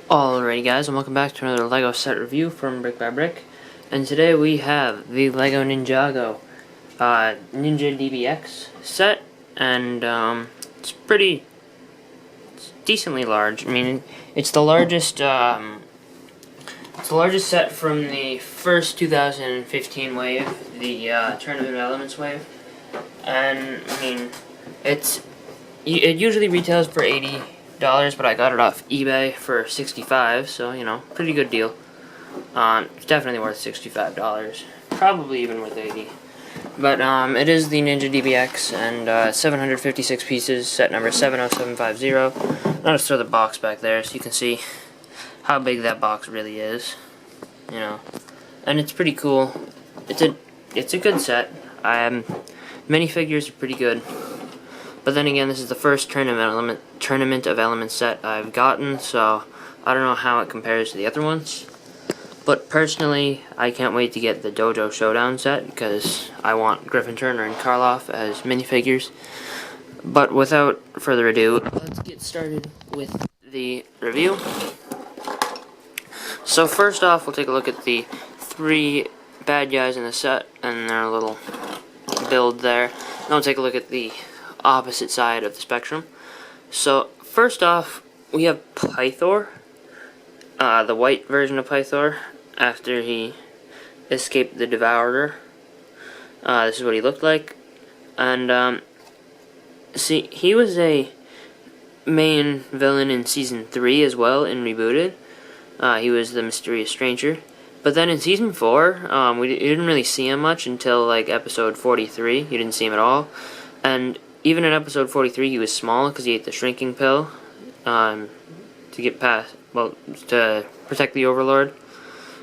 Alrighty guys, and welcome back to another LEGO set review from BrickByBrick. And today we have the LEGO Ninjago Ninja DBX set, and it's decently large. I mean, it's the largest set from the first 2015 wave, the Tournament of Elements wave. And I mean, it usually retails for $80, but I got it off eBay for $65, so you know, pretty good deal. It's definitely worth $65, probably even worth $80. But it is the Ninja DBX, and 756 pieces, set number 70750. I'll just throw the box back there so you can see how big that box really is. You know, and it's pretty cool. It's a good set. Minifigures are pretty good. But then again, this is the first Tournament of Elements set I've gotten, so I don't know how it compares to the other ones. But personally, I can't wait to get the Dojo Showdown set, because I want Griffin Turner and Karloff as minifigures. But without further ado, let's get started with the review. So first off, we'll take a look at the 3 bad guys in the set, and their little build there. Then we'll take a look at the opposite side of the spectrum. So first off, we have Pythor, the white version of Pythor, after he escaped the Devourer. This is what he looked like. And see, he was a main villain in Season 3 as well, in Rebooted. He was the Mysterious Stranger. But then in Season 4, we didn't really see him much until like episode 43. You didn't see him at all. And even in episode 43, he was small because he ate the shrinking pill to get past, well, to protect the Overlord.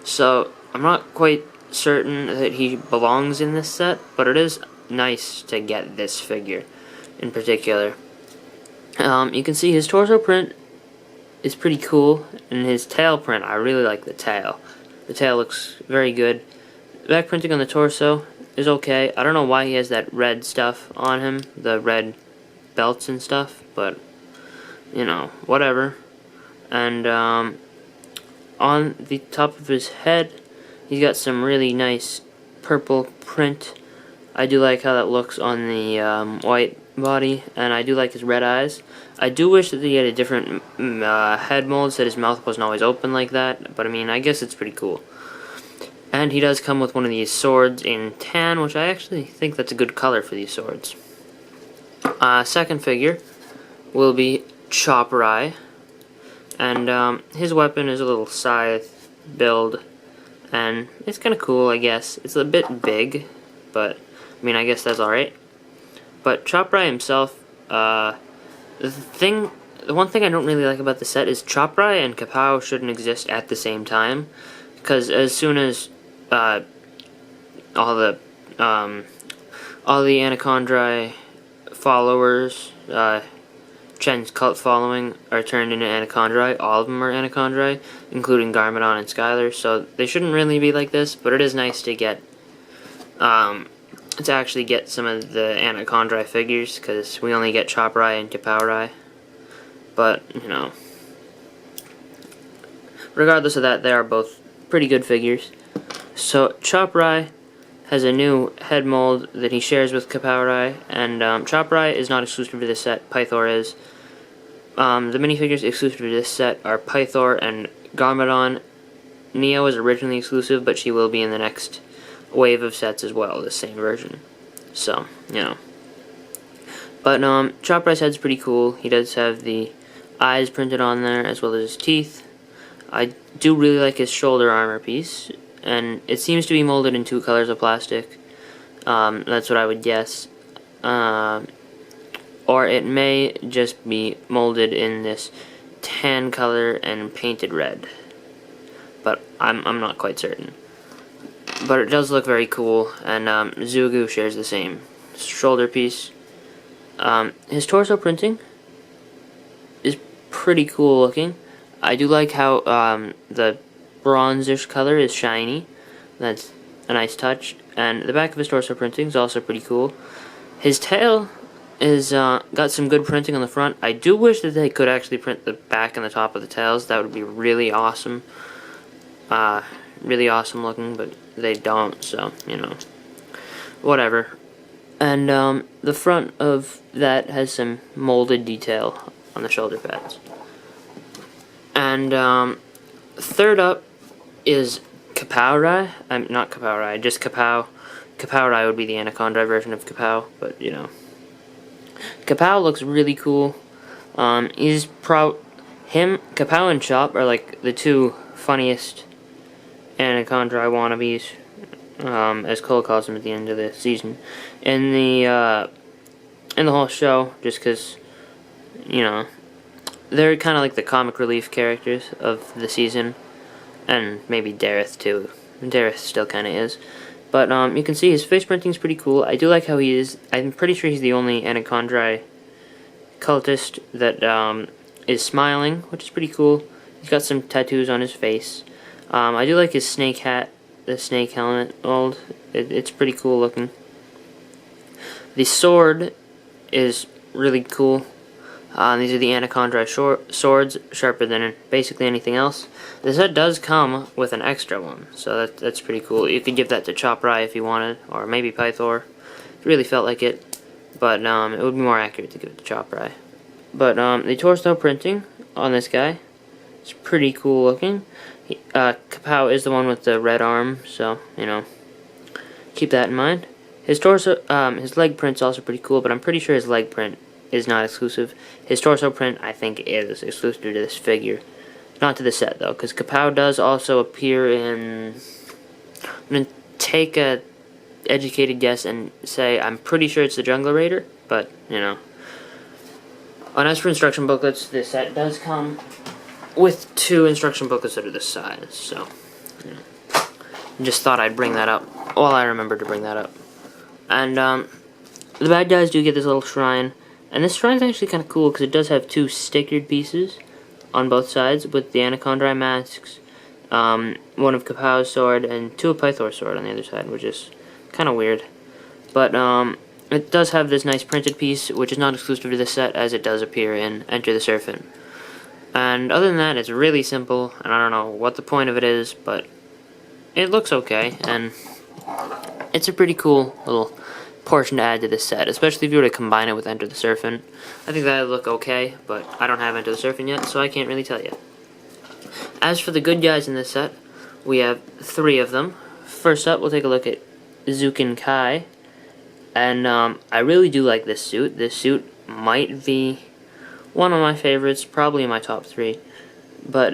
So I'm not quite certain that he belongs in this set, but it is nice to get this figure in particular. You can see his torso print is pretty cool, and his tail print, I really like the tail. The tail looks very good. The back printing on the torso is okay. I don't know why he has that red stuff on him, the red belts and stuff, but you know, whatever. And on the top of his head, he's got some really nice purple print. I do like how that looks on the white body, and I do like his red eyes. I do wish that he had a different head mold, so that his mouth wasn't always open like that, but I mean, I guess it's pretty cool. And he does come with one of these swords in tan, which I actually think that's a good color for these swords. Second figure will be Choprai, and his weapon is a little scythe build, and it's kind of cool, I guess. It's a bit big, but I mean, I guess that's alright. But Choprai himself, the one thing I don't really like about the set is Choprai and Kapow shouldn't exist at the same time, because as soon as all the Anachondri followers, Chen's cult following, are turned into Anachondri. All of them are Anachondri, including Garmadon and Skylar, so they shouldn't really be like this, but it is nice to get to actually get some of the Anachondri figures, because we only get Choprai and Kapowrai. But, you know, regardless of that, they are both pretty good figures. So Choprai has a new head mold that he shares with Kapowrai, and Choprai is not exclusive to this set, Pythor is. The minifigures exclusive to this set are Pythor and Garmadon. Neo is originally exclusive, but she will be in the next wave of sets as well, the same version. So, you know. But Choprai's head's pretty cool. He does have the eyes printed on there, as well as his teeth. I do really like his shoulder armor piece, and it seems to be molded in 2 colors of plastic. That's what I would guess. Or it may just be molded in this tan color and painted red. But I'm not quite certain. But it does look very cool, and Zugu shares the same shoulder piece. His torso printing is pretty cool looking. I do like how the bronzish color is shiny. That's a nice touch. And the back of his torso printing is also pretty cool. His tail is got some good printing on the front. I do wish that they could actually print the back and the top of the tails. That would be really awesome. Really awesome looking, but they don't, so, you know, whatever. And the front of that has some molded detail on the shoulder pads. And third up is Kapow. Not Kapow, just Kapow. Kapow would be the Anaconda version of Kapow, but you know. Kapow looks really cool. Kapow and Chop are like the two funniest Anaconda wannabes, as Cole calls them at the end of the season. In the whole show, just because, you know, they're kind of like the comic relief characters of the season, and maybe Dareth too. Dareth still kind of is. But you can see his face printing is pretty cool. I do like how he is. I'm pretty sure he's the only Anaconda cultist that is smiling, which is pretty cool. He's got some tattoos on his face. I do like his snake hat, the snake helmet mold. It's pretty cool looking. The sword is really cool. These are the Anaconda swords, sharper than basically anything else. The set does come with an extra one, so that's pretty cool. You could give that to Choprai if you wanted, or maybe Pythor, if you really felt like it. But it would be more accurate to give it to Choprai. But the torso printing on this guy is pretty cool looking. Kapow is the one with the red arm, so, you know, keep that in mind. His torso, his leg print's also pretty cool, but I'm pretty sure his leg print is not exclusive. His torso print, I think, is exclusive to this figure. Not to the set, though, because Kapow does also appear in... I'm going to take a educated guess and say I'm pretty sure it's the Jungle Raider, but, you know. As for instruction booklets, this set does come with 2 instruction booklets that are this size, so, you know. Just thought I'd bring that up. Well, I remembered to bring that up. And, the bad guys do get this little shrine. And this shrine's actually kind of cool because it does have 2 stickered pieces on both sides with the Anaconda masks, one of Kapow's sword, and 2 of Pythor's sword on the other side, which is kind of weird. But it does have this nice printed piece, which is not exclusive to this set, as it does appear in Enter the Serpent. And other than that, it's really simple, and I don't know what the point of it is, but it looks okay, and it's a pretty cool little portion to add to this set, especially if you were to combine it with Enter the Serpent. I think that would look okay, but I don't have Enter the Serpent yet, so I can't really tell you. As for the good guys in this set, we have 3 of them. First up, we'll take a look at Zukin Kai, and I really do like this suit. This suit might be one of my favorites, probably in my top 3, but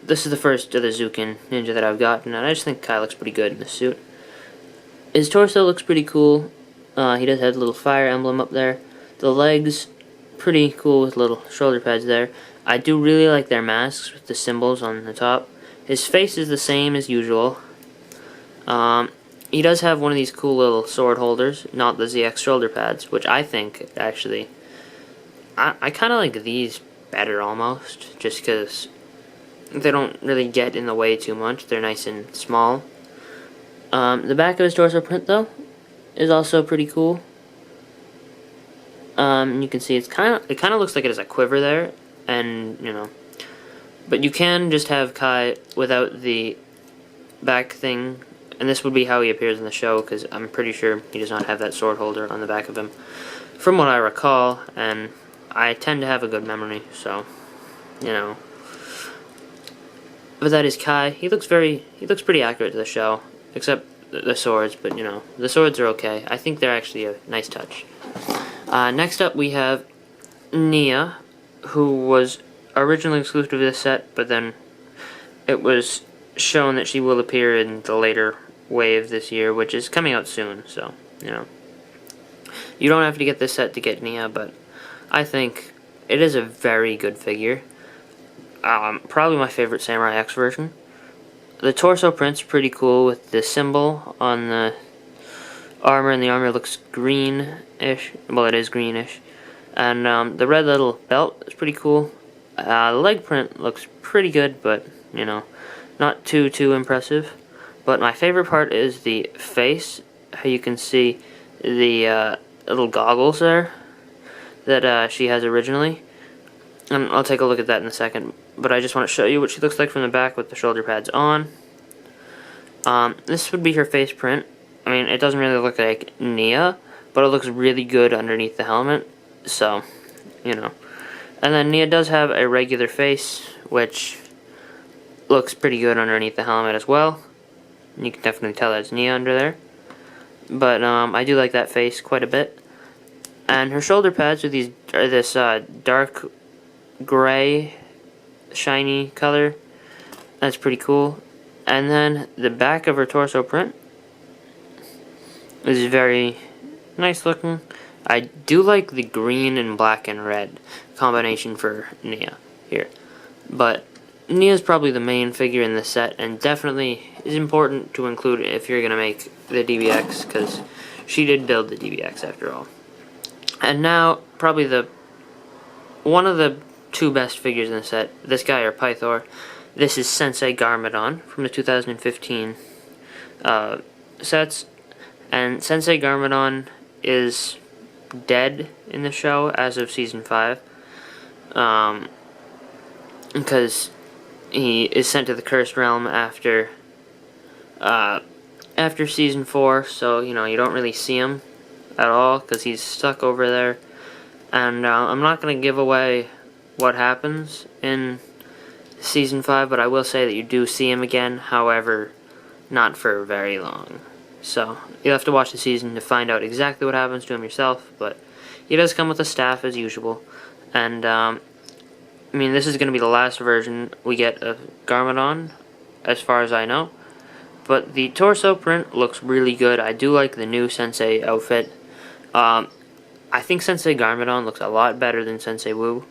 this is the first of the Zukin Ninja that I've gotten, and I just think Kai looks pretty good in this suit. His torso looks pretty cool. He does have a little fire emblem up there. The legs, pretty cool with little shoulder pads there. I do really like their masks with the symbols on the top. His face is the same as usual. He does have one of these cool little sword holders, not the ZX shoulder pads, which I think, actually, I kind of like these better almost, just because they don't really get in the way too much. They're nice and small. The back of his torso print, though, is also pretty cool. You can see it kind of looks like it has a quiver there, and you know, but you can just have Kai without the back thing, and this would be how he appears in the show, because I'm pretty sure he does not have that sword holder on the back of him, from what I recall, and I tend to have a good memory, so you know. But that is Kai. He looks pretty accurate to the show. Except the swords, but you know, the swords are okay. I think they're actually a nice touch. Next up we have Nia, who was originally exclusive to this set, but then it was shown that she will appear in the later wave this year, which is coming out soon, so, you know. You don't have to get this set to get Nia, but I think it is a very good figure. Probably my favorite Samurai X version. The torso print's pretty cool with the symbol on the armor, and the armor looks greenish. Well, it is greenish. And the red little belt is pretty cool. The leg print looks pretty good, but, you know, not too impressive. But my favorite part is the face. How you can see the little goggles there that she has originally. And I'll take a look at that in a second. But I just want to show you what she looks like from the back with the shoulder pads on. This would be her face print. I mean, it doesn't really look like Nia, but it looks really good underneath the helmet. So, you know. And then Nia does have a regular face, which looks pretty good underneath the helmet as well. You can definitely tell that's Nia under there. But I do like that face quite a bit. And her shoulder pads are this dark gray, shiny color. That's pretty cool. And then the back of her torso print is very nice looking. I do like the green and black and red combination for Nia here. But Nia's probably the main figure in this set, and definitely is important to include if you're going to make the DBX, because she did build the DBX after all. And now, probably one of the two best figures in the set, this guy or Pythor. This is Sensei Garmadon from the 2015 sets. And Sensei Garmadon is dead in the show as of Season 5. Because he is sent to the Cursed Realm after Season 4. So, you know, you don't really see him at all because he's stuck over there. And I'm not going to give away what happens in Season 5, but I will say that you do see him again, however, not for very long. So, you'll have to watch the season to find out exactly what happens to him yourself, but he does come with a staff as usual. And, I mean, this is going to be the last version we get of Garmadon, as far as I know. But the torso print looks really good. I do like the new Sensei outfit. I think Sensei Garmadon looks a lot better than Sensei Wu.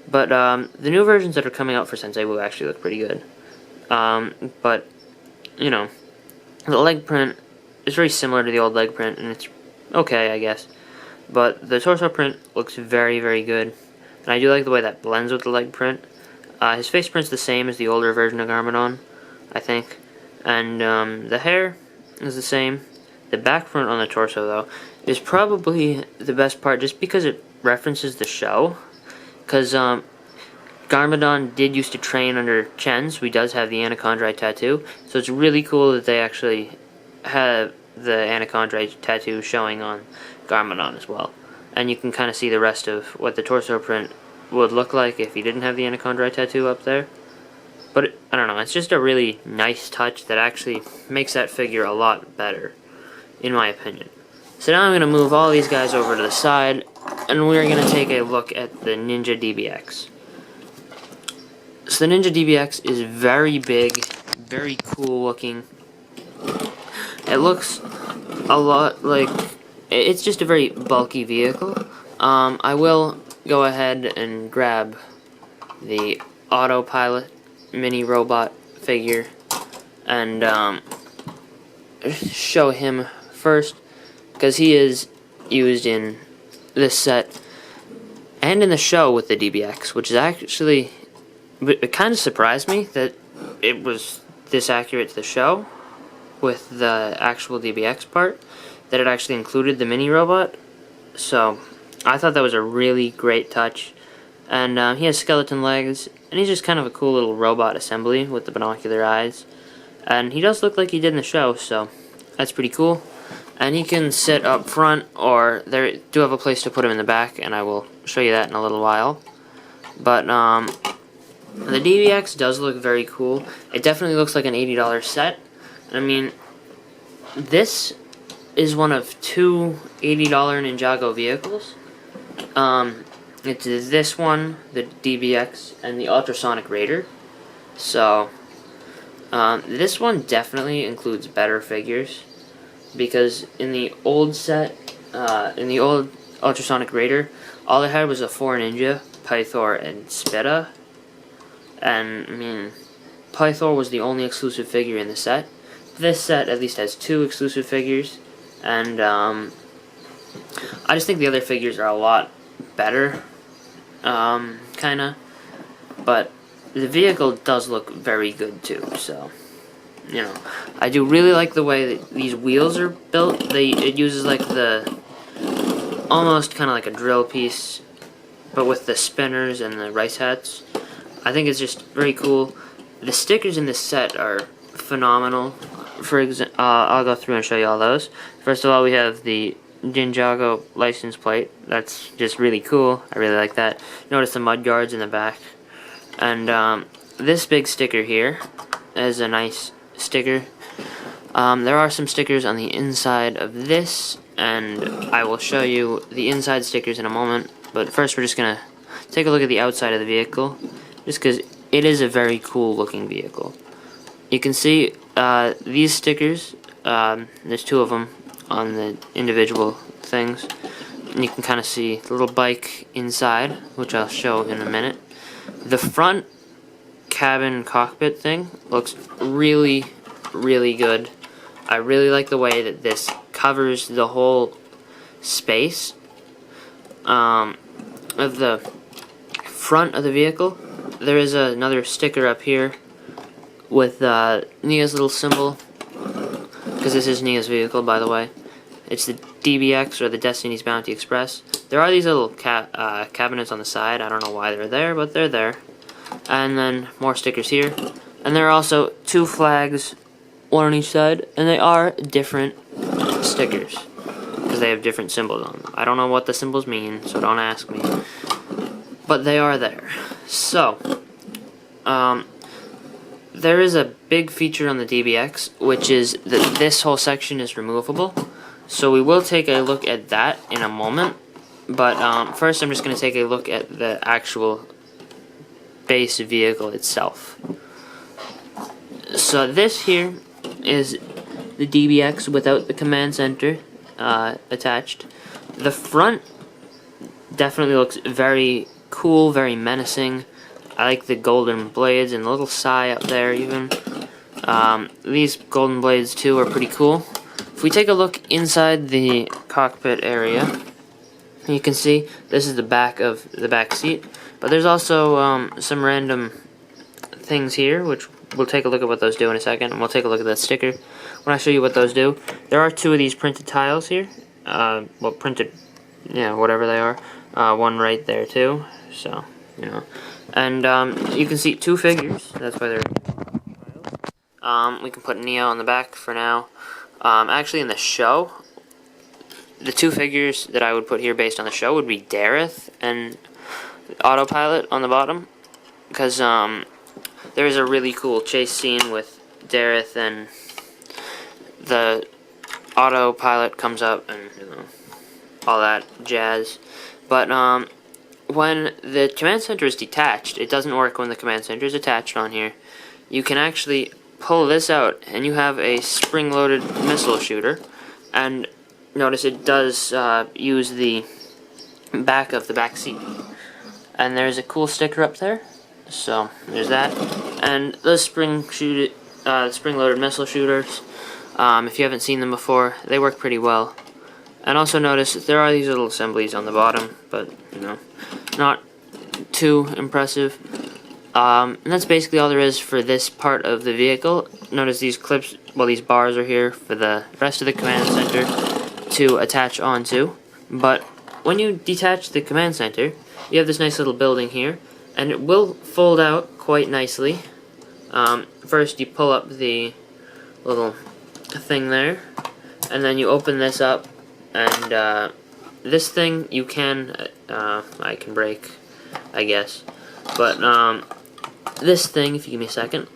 But the new versions that are coming out for Sensei Wu actually look pretty good. But, you know, the leg print is very similar to the old leg print, and it's okay, I guess. But the torso print looks very, very good. And I do like the way that blends with the leg print. His face print's the same as the older version of Garmadon, I think. And the hair is the same. The back print on the torso, though, is probably the best part just because it references the show. Because Garmadon did used to train under Chen, so he does have the Antagonist tattoo. So it's really cool that they actually have the Antagonist tattoo showing on Garmadon as well. And you can kind of see the rest of what the torso print would look like if he didn't have the Antagonist tattoo up there. But, I don't know, it's just a really nice touch that actually makes that figure a lot better, in my opinion. So now I'm going to move all these guys over to the side, and we're going to take a look at the Ninja DBX. So the Ninja DBX is very big, very cool looking. It looks a lot like, it's just a very bulky vehicle. I will go ahead and grab the autopilot mini robot figure and show him first, because he is used in this set and in the show with the DBX, which is actually, it kind of surprised me that it was this accurate to the show with the actual DBX part, that it actually included the mini robot. So I thought that was a really great touch. And he has skeleton legs, and he's just kind of a cool little robot assembly with the binocular eyes. And he does look like he did in the show, so that's pretty cool. And he can sit up front, or they do have a place to put him in the back, and I will show you that in a little while. But the DBX does look very cool. It definitely looks like an $80 set. I mean, this is one of two $80 Ninjago vehicles. It's this one, the DBX, and the Ultrasonic Raider. So, this one definitely includes better figures, because in the old set, in the old Ultrasonic Raider, all it had was a 4 Ninja, Pythor, and Spitta. And, I mean, Pythor was the only exclusive figure in the set. This set at least has 2 exclusive figures, and I just think the other figures are a lot better, kinda, but the vehicle does look very good too, so, you know, I do really like the way that these wheels are built. It uses like the almost kind of like a drill piece, but with the spinners and the rice hats. I think it's just very cool. The stickers in this set are phenomenal. I'll go through and show you all those. First of all, we have the Ninjago license plate. That's just really cool. I really like that. Notice the mud guards in the back. And this big sticker here is a nice sticker. There are some stickers on the inside of this, and I will show you the inside stickers in a moment. But first we're just going to take a look at the outside of the vehicle, just because it is a very cool looking vehicle. You can see these stickers, there's 2 of them on the individual things. And you can kind of see the little bike inside, which I'll show in a minute. The front cabin cockpit thing looks really, really good. I really like the way that this covers the whole space of the front of the vehicle. There is another sticker up here with Nia's little symbol, because this is Nia's vehicle, by the way. It's the DBX, or the Destiny's Bounty Express. There are these little cabinets on the side. I don't know why they're there, but they're there. And then more stickers here. And there are also 2 flags, 1 on each side, and they are different stickers, because they have different symbols on them. I don't know what the symbols mean, so don't ask me. But they are there. So, there is a big feature on the DBX, which is that this whole section is removable. So we will take a look at that in a moment. But first I'm just going to take a look at the actual base vehicle itself. So this here is the DBX without the command center attached. The front definitely looks very cool, very menacing. I like the golden blades and the little sigh up there even. These golden blades too are pretty cool. If we take a look inside the cockpit area, you can see this is the back of the back seat. But there's also some random things here, which we'll take a look at what those do in a second, and we'll take a look at that sticker when I show you what those do. There are 2 of these printed tiles here. Well, printed, yeah, whatever they are. 1 right there too, so, you know. And you can see 2 figures, that's why they're we can put Neo on the back for now. Actually, in the show, the 2 figures that I would put here based on the show would be Dareth and Autopilot on the bottom, because there is a really cool chase scene with Dareth, and the Autopilot comes up and, you know, all that jazz. But when the command center is detached, it doesn't work when the command center is attached on here. You can actually pull this out, and you have a spring-loaded missile shooter. And notice it does use the back of the back seat. And there's a cool sticker up there. So there's that. And those spring-loaded missile shooters, if you haven't seen them before, they work pretty well. And also notice there are these little assemblies on the bottom, but, you know, not too impressive. And that's basically all there is for this part of the vehicle. Notice these clips, well, these bars are here for the rest of the command center to attach onto. But when you detach the command center, you have this nice little building here, and it will fold out quite nicely. First you pull up the little thing there, and then you open this up, and this thing you can, I can break, I guess, but this thing, if you give me a second,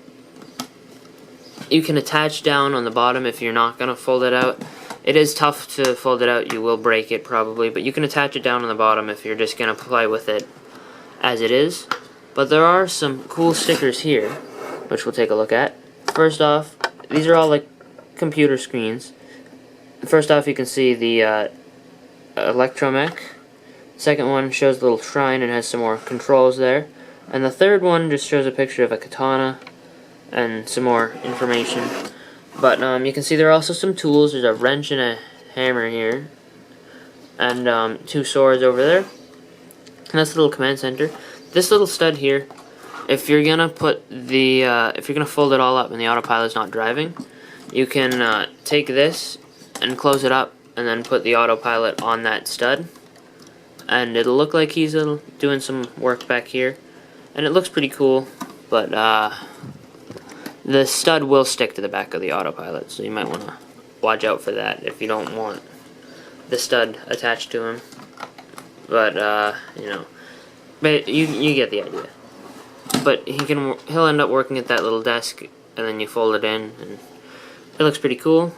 you can attach down on the bottom if you're not going to fold it out. It is tough to fold it out, you will break it probably, but you can attach it down on the bottom if you're just going to play with it as it is. But there are some cool stickers here, which we'll take a look at. First off, these are all like computer screens. First off, you can see the electromech. Second one shows the little shrine and has some more controls there. And the third one just shows a picture of a katana and some more information. But you can see there are also some tools. There's a wrench and a hammer here, and 2 swords over there. And that's the little command center. This little stud here, if you're gonna put the if you're gonna fold it all up and the autopilot's not driving, you can take this and close it up, and then put the autopilot on that stud, and it'll look like he's doing some work back here, and it looks pretty cool, but the stud will stick to the back of the autopilot, so you might want to watch out for that if you don't want the stud attached to him. But you know, but you get the idea. But he'll end up working at that little desk, and then you fold it in, and it looks pretty cool.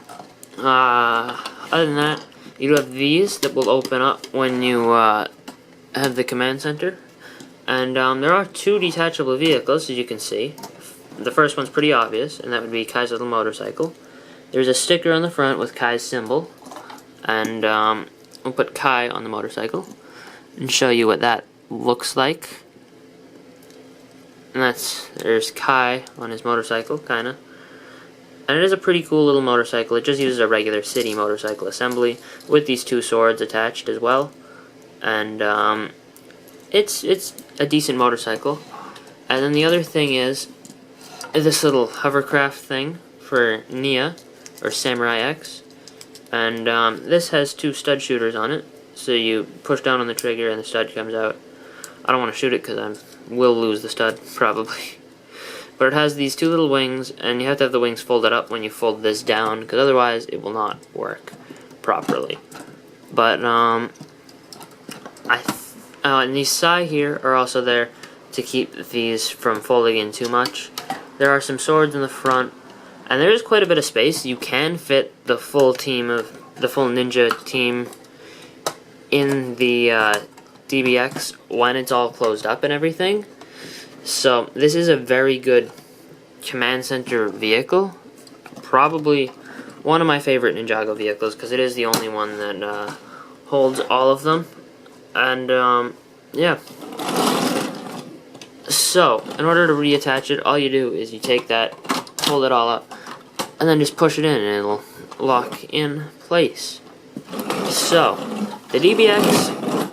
Other than that, you do have these that will open up when you have the command center. And there are two detachable vehicles, as you can see. The first one's pretty obvious, and that would be Kai's little motorcycle. There's a sticker on the front with Kai's symbol, and we'll put Kai on the motorcycle and show you what that looks like. And there's Kai on his motorcycle, kinda. And it is a pretty cool little motorcycle. It just uses a regular city motorcycle assembly with these two swords attached as well. And it's a decent motorcycle. And then the other thing is this little hovercraft thing for Nia, or Samurai X. And this has two stud shooters on it. So you push down on the trigger and the stud comes out. I don't want to shoot it because I will lose the stud, probably. But it has these two little wings, and you have to have the wings folded up when you fold this down, because otherwise it will not work properly. But, and these sai here are also there to keep these from folding in too much. There are some swords in the front, and there is quite a bit of space. You can fit the full ninja team in the DBX when it's all closed up and everything. So this is a very good command center vehicle. Probably one of my favorite Ninjago vehicles, because it is the only one that holds all of them. And yeah. So in order to reattach it, all you do is you take that, hold it all up, and then just push it in, and it'll lock in place. So the DBX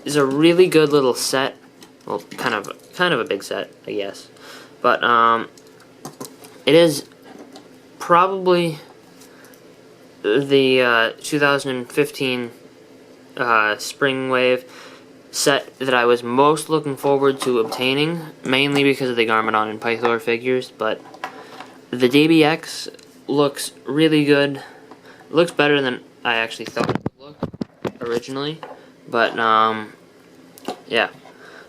is a really good little set. Well, kind of a big set, I guess. But it is probably the 2015 Spring Wave set that I was most looking forward to obtaining, mainly because of the Garmadon and Pythor figures. But the DBX looks really good. It looks better than I actually thought it would look originally. But yeah.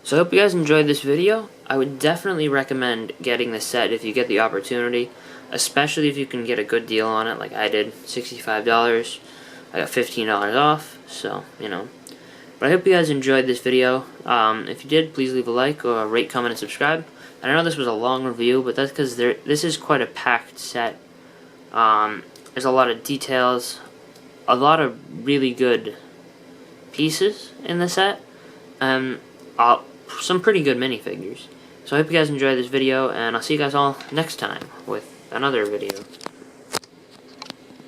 So I hope you guys enjoyed this video. I would definitely recommend getting this set if you get the opportunity, especially if you can get a good deal on it like I did, $65. I got $15 off, so, you know. But I hope you guys enjoyed this video. If you did, please leave a like or rate, comment, and subscribe. And I know this was a long review, but that's because this is quite a packed set. There's a lot of details, a lot of really good pieces in the set, and some pretty good minifigures. So I hope you guys enjoyed this video, and I'll see you guys all next time with another video.